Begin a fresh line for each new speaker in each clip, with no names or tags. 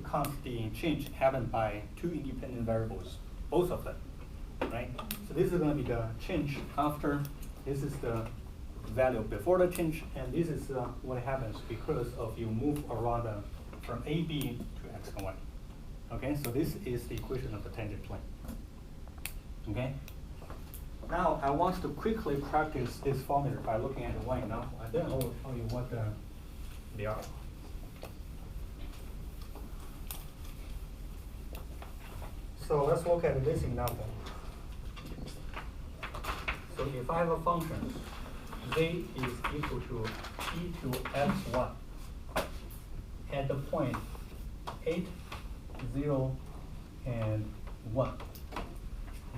count the change happened by two independent variables, both of them, right? So this is going to be the change after, this is the value before the change, and this is what happens because of you move around from AB to X and Y. Okay, so this is the equation of the tangent plane. Okay? Now I want to quickly practice this formula by looking at one example, and then I will tell you what they are. So let's look at this example. So if I have a function, z is equal to e to x1 at the point 8, 0, and 1.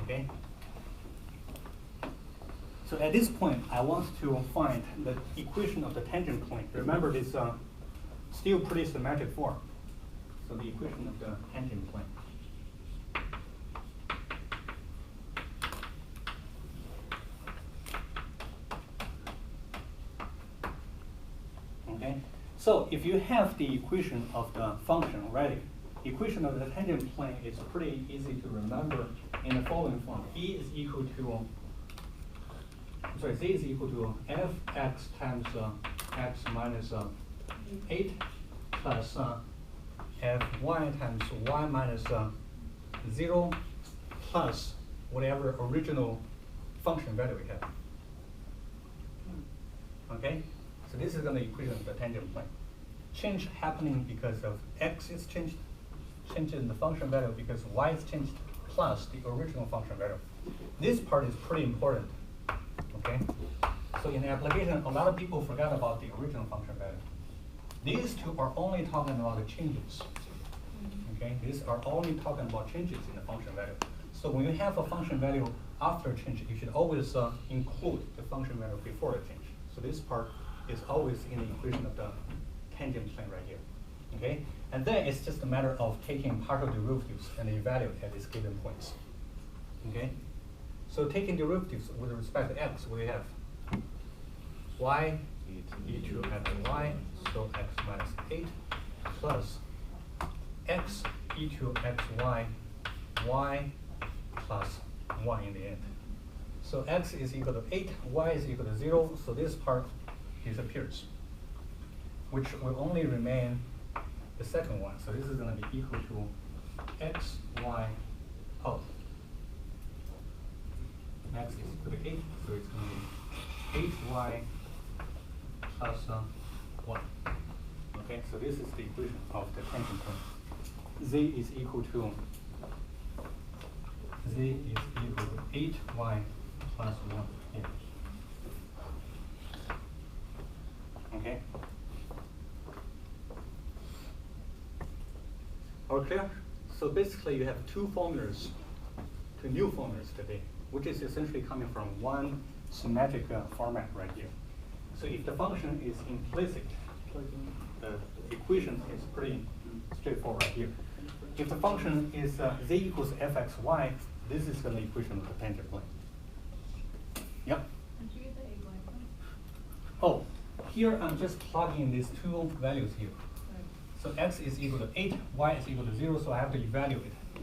Okay? So at this point, I want to find the equation of the tangent plane. Remember, this still pretty symmetric form. So the equation of the tangent plane. Okay. So if you have the equation of the function already, equation of the tangent plane is pretty easy to remember in the following form. z is equal to fx times x minus 8 plus fy times y minus 0 plus whatever original function value we have. Okay? So this is going to be the equation of the tangent plane. Change happening because of x is changed, change in the function value because y is changed, plus the original function value. This part is pretty important. Okay? So in the application, a lot of people forgot about the original function value. These two are only talking about the changes. Okay? These are only talking about changes in the function value. So when you have a function value after change, you should always include the function value before the change. So this part is always in the equation of the tangent plane right here. Okay? And then it's just a matter of taking partial derivatives and evaluate at these given points. Okay? So taking derivatives with respect to x, we have y e to x y, so x minus 8 plus x e to x y, y plus 1 in the end. So x is equal to 8, y is equal to 0, so this part disappears, which will only remain the second one. So this is going to be equal to x, y, oh. X is equal to 8, so it's going to be 8y plus 1. Okay, so this is the equation of the tangent plane. Z is equal to 8y plus 1 here. Okay. All clear? So basically you have two formulas, two new formulas today, which is essentially coming from one symmetric format right here. So if the function is implicit, the equation is pretty straightforward right here. If the function is z equals fxy, this is the equation of the tangent plane. Yep. Oh, here I'm just plugging these two values here. So x is equal to 8, y is equal to 0, so I have to evaluate it,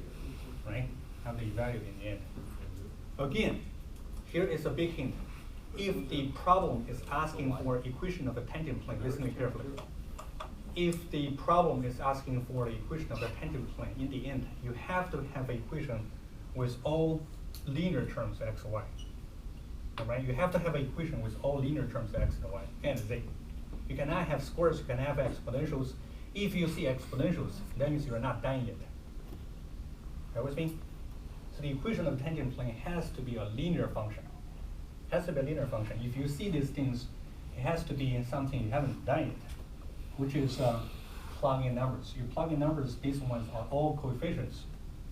right? I have to evaluate in the end. Again, here is a big hint. If the problem is asking for equation of a tangent plane, listen to me carefully. If the problem is asking for the equation of the tangent plane, in the end, you have to have an equation with all linear terms x and y. All right? You have to have an equation with all linear terms x and y and z. You cannot have squares, you can have exponentials. If you see exponentials, that means you're not done yet. Are you with me? So the equation of the tangent plane has to be a linear function. Has to be a linear function. If you see these things, it has to be something you haven't done yet, which is plug in numbers. You plug in numbers, these ones are all coefficients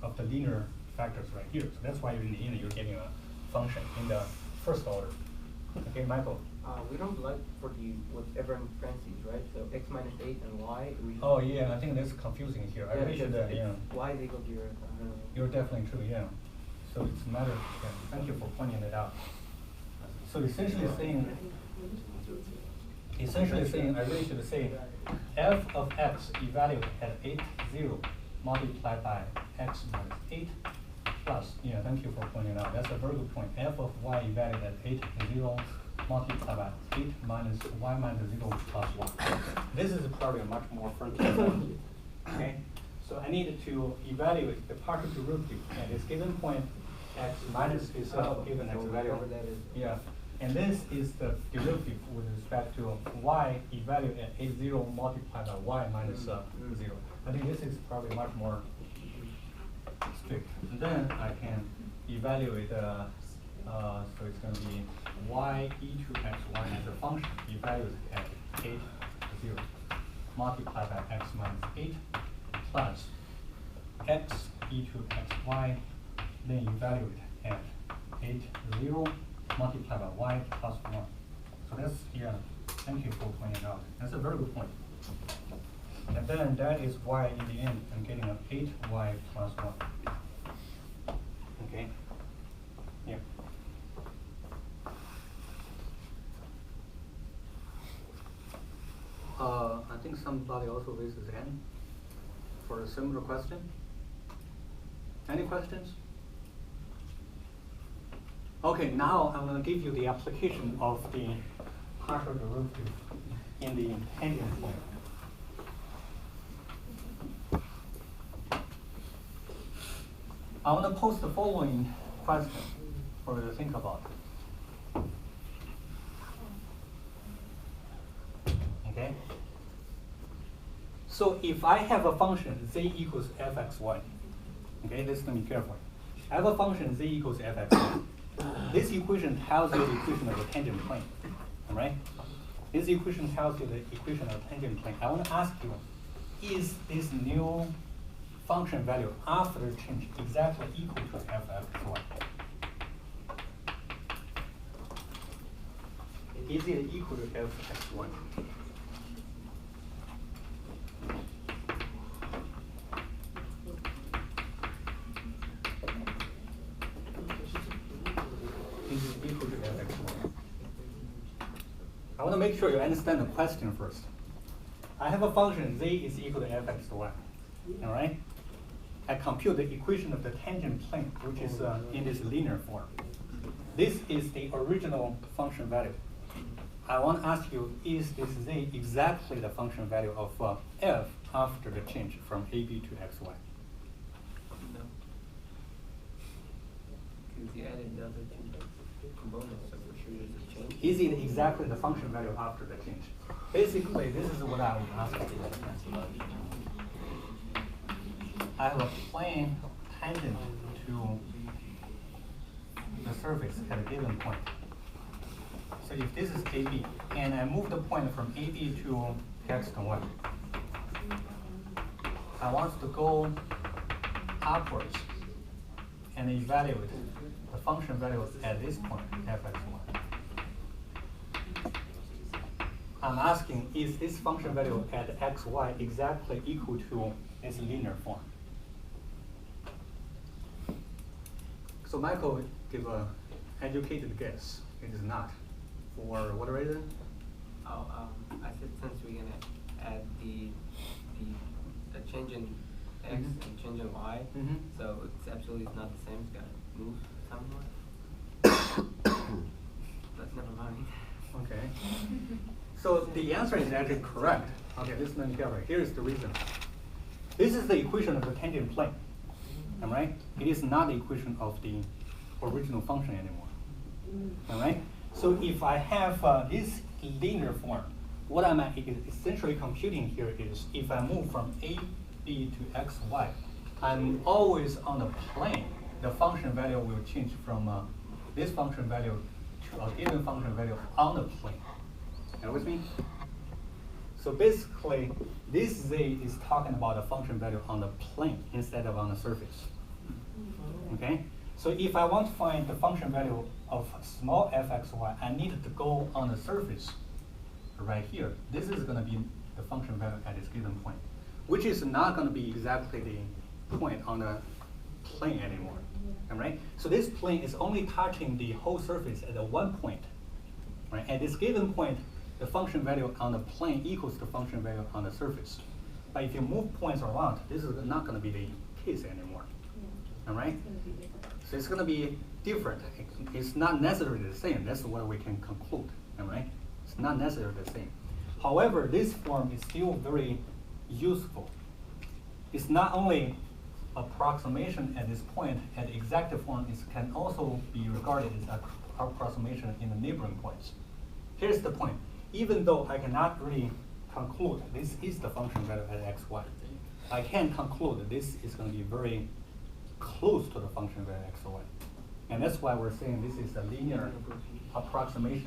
of the linear factors right here. So that's why in the end you're getting a function in the first order. Okay, Michael?
We don't like for the whatever in parentheses, right? So x minus 8 and y.
Oh yeah, I think that's confusing here. I really should, yeah.
Y is equal to your, I don't know.
You're definitely true, yeah. So it's a matter of, yeah, thank you for pointing it out. So essentially saying, essentially saying, I really should say, f of x evaluated at 8, 0 multiplied by x minus 8 plus, yeah, thank you for pointing out, that's a very good point. F of y evaluated at 8, 0 multiplied by 8 minus y minus 0 plus 1. This is probably a much more funky. Okay, so I need to evaluate the partial derivative at this given point. X minus is given x value. Yeah, and this is the derivative with respect to y evaluated at 8, 0 multiplied by y minus 0. I think this is probably much more strict. And then I can evaluate, so it's going to be y e to xy as a function evaluated at 8, 0 multiplied by x minus 8 plus x e to xy, then evaluate at 8, 0 multiplied by y plus 1. So that's, yeah, thank you for pointing out. That's a very good point. And then that is why in the end I'm getting an 8y plus 1. Okay? Yeah. I think somebody also raised his hand for a similar question. Any questions? Okay, now I'm going to give you the application of the partial derivative in the tangent plane. I want to pose the following question for you to think about. Okay? So if I have a function z equals fxy, okay, listen to me carefully. I have a function z equals fxy. This equation tells you the equation of the tangent plane, all right? This equation tells you the equation of the tangent plane. I want to ask you, is this new function value after the change exactly equal to fxy? Is it equal to fxy? Is it equal to fxy? I want to make sure you understand the question first. I have a function z is equal to fxy, all right? I compute the equation of the tangent plane, which is in this linear form. This is the original function value. I want to ask you, is this z exactly the function value of f after the change from ab to xy?
No. Because you added the other two components, so for sure there's a change.
Is it exactly the function value after the change? Basically, this is what I would ask you. I have a plane tangent to the surface at a given point. So if this is AB, and I move the point from AB to x and y, I want to go upwards and evaluate the function value at this point, fxy. I'm asking, is this function value at xy exactly equal to this linear form? So Michael give an educated guess. It is not. For what reason?
Oh, I said since we're gonna add the change in x and change in y, so it's absolutely not the same. It's gotta move somewhere. But never mind.
Okay. So the answer is actually correct. Okay, listen carefully. Here is the reason. This is the equation of the tangent plane. All right? It is not the equation of the original function anymore. All right? So if I have this linear form, what I'm essentially computing here is if I move from a, b to x, y, I'm always on the plane. The function value will change from this function value to a given function value on the plane. Are you with me? So basically, this z is talking about a function value on the plane instead of on the surface. Okay? So if I want to find the function value of small fxy, I need to go on the surface right here. This is going to be the function value at this given point, which is not going to be exactly the point on the plane anymore. All right? So this plane is only touching the whole surface at one point. Right? At this given point, the function value on the plane equals the function value on the surface. But if you move points around, this is not going to be the case anymore. Yeah. All right? So it's going to be different. It's not necessarily the same. That's what we can conclude. All right? It's not necessarily the same. However, this form is still very useful. It's not only approximation at this point, at the exact form, it can also be regarded as an approximation in the neighboring points. Here's the point. Even though I cannot really conclude this is the function value at x, y, I can conclude that this is going to be very close to the function value at x, y. And that's why we're saying this is a linear approximation.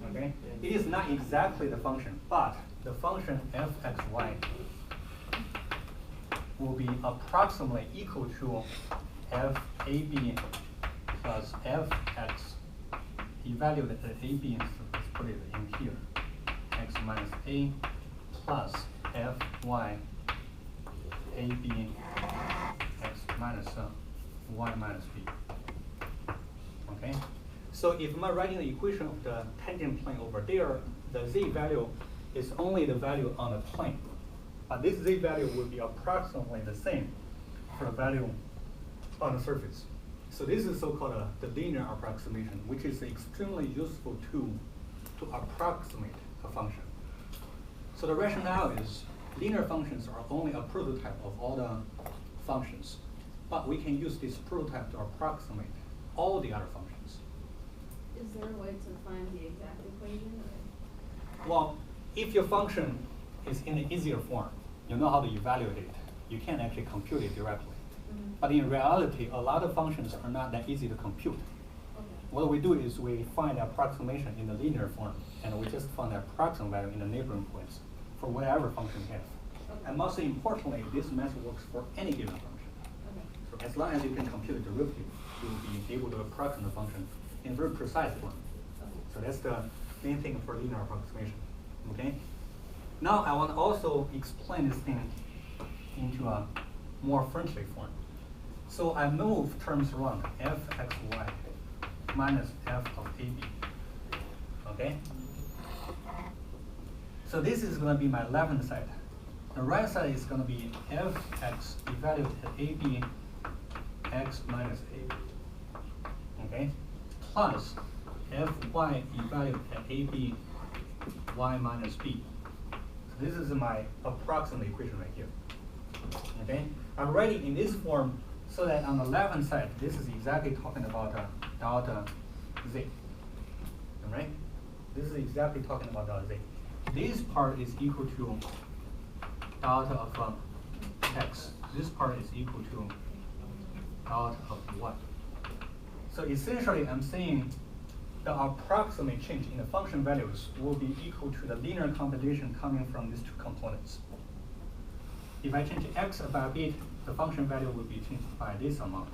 Okay? It is not exactly the function, but the function f(x,y) will be approximately equal to f(ab) plus fx evaluated at ab, so let's put it in here, x minus a plus fy ab x minus y minus b. Okay? So if I'm writing the equation of the tangent plane over there, the z value is only the value on the plane. But this z value will be approximately the same for the value on the surface. So this is so-called the linear approximation, which is an extremely useful tool to approximate a function. So the rationale is linear functions are only a prototype of all the functions, but we can use this prototype to approximate all the other functions.
Is there a way to find the exact equation?
Well, if your function is in an easier form, you know how to evaluate it. You can actually compute it directly. Mm-hmm. But in reality, a lot of functions are not that easy to compute. Okay. What we do is we find the approximation in the linear form, and we just find the approximate value in the neighboring points for whatever function we have. Okay. And most importantly, this method works for any given function. Okay. So as long as you can compute the derivative, you will be able to approximate the function in very precise form. Okay. So that's the main thing for linear approximation. Okay? Now I want to also explain this thing into a more friendly form. So I move terms around f(x,y) minus f of ab. Okay? So this is going to be my left-hand side. The right side is going to be fx evaluated at ab x minus ab. Okay? Plus fy evaluated at ab y minus b. So this is my approximate equation right here. Okay? I'm writing in this form so that on the left-hand side, this is exactly talking about delta z. All right? This is exactly talking about delta z. This part is equal to delta of x. This part is equal to delta of y. So essentially, I'm saying the approximate change in the function values will be equal to the linear combination coming from these two components. If I change x by a bit, the function value will be changed by this amount.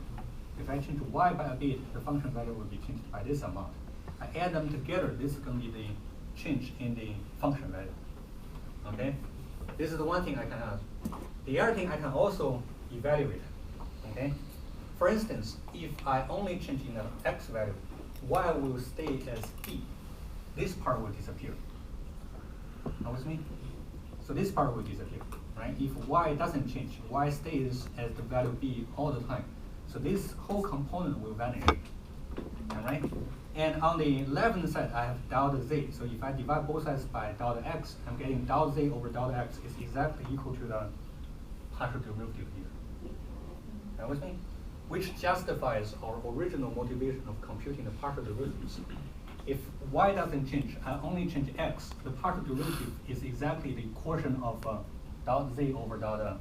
If I change y by a bit, the function value will be changed by this amount. I add them together, this is going to be the change in the function value. Okay? This is the one thing I can ask. The other thing I can also evaluate. Okay? For instance, if I only change in the x value, y will stay as b. This part will disappear. Are with me? So this part will disappear, right? If y doesn't change, y stays as the value b all the time. So this whole component will vanish. All right? And on the left-hand side, I have delta z. So if I divide both sides by delta x, I'm getting delta z over delta x is exactly equal to the partial derivative here. Are with me? Which justifies our original motivation of computing the partial derivatives. If y doesn't change, I only change x, the partial derivative is exactly the quotient of delta z over delta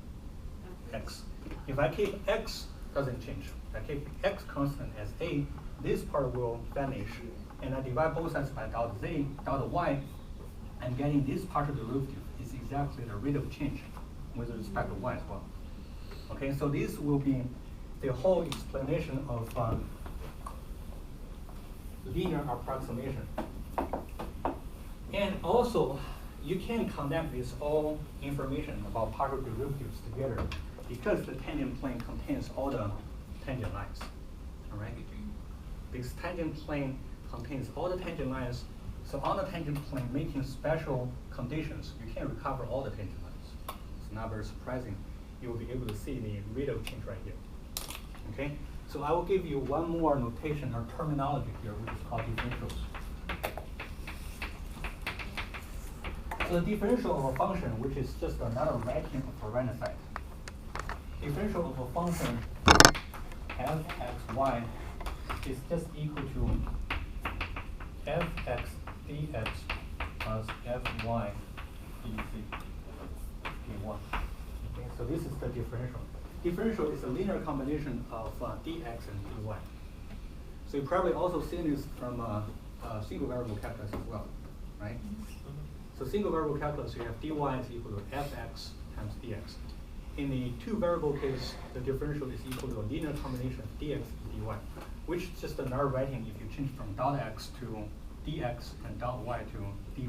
x. If I keep x doesn't change, I keep x constant as a, this part will vanish, and I divide both sides by delta z, delta y, I'm getting this partial derivative is exactly the rate of change with respect to y as well. Okay, so this will be the whole explanation of linear approximation. And also, you can connect this all information about partial derivatives together because the tangent plane contains all the tangent lines. All right? This tangent plane contains all the tangent lines, So on the tangent plane, making special conditions, you can recover all the tangent lines. It's not very surprising. You will be able to see the rate of change right here. Okay? So I will give you one more notation or terminology here, which is called differentials. So the differential of a function, which is just another writing of a random site. Differential of a function fxy is just equal to fx dx plus fy dy. Okay, so this is the differential. Differential is a linear combination of dx and dy. So you probably also seen this from single variable calculus as well, right? So single variable calculus, you have dy is equal to fx times dx. In the two variable case, the differential is equal to a linear combination of dx and dy, which is just another writing if you change from dot x to dx and dot y to dy.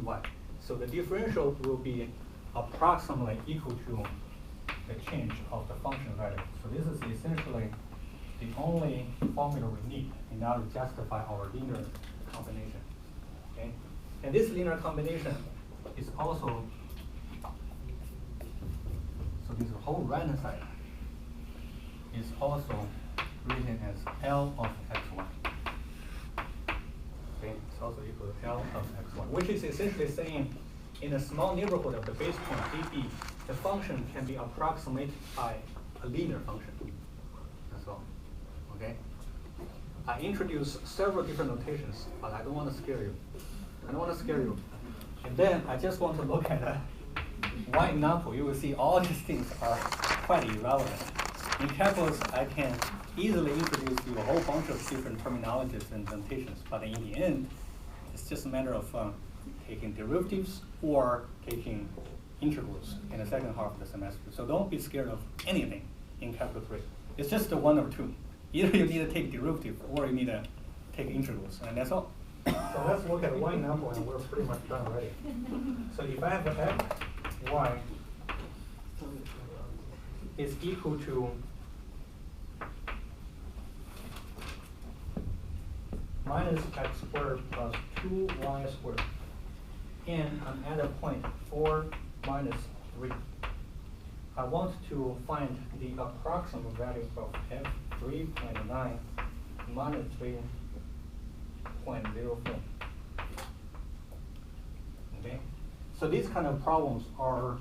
So the differential will be approximately equal to the change of the function value. So this is essentially the only formula we need in order to justify our linear combination. Okay? And this linear combination is also, so this whole random side is also written as L of xy. Okay, it's also equal to L of xy, which is essentially saying in a small neighborhood of the base point AB, the function can be approximated by a linear function. That's all. Okay? I introduced several different notations, but I don't want to scare you. I don't want to scare you. And then I just want to look at one example. You will see all these things are quite irrelevant. In calculus, I can easily introduce you a whole bunch of different terminologies and notations, but in the end, it's just a matter of taking derivatives or taking integrals in the second half of the semester. So don't be scared of anything in Calculus 3. It's just the one or two. Either you need to take derivative or you need to take integrals, and that's all. So let's look at one example and we're pretty much done already. So if I have f, y is equal to minus x squared plus 2y squared, and I'm at a point 4 minus 3. I want to find the approximate value of f3.9 minus 3.04. Okay? So these kind of problems are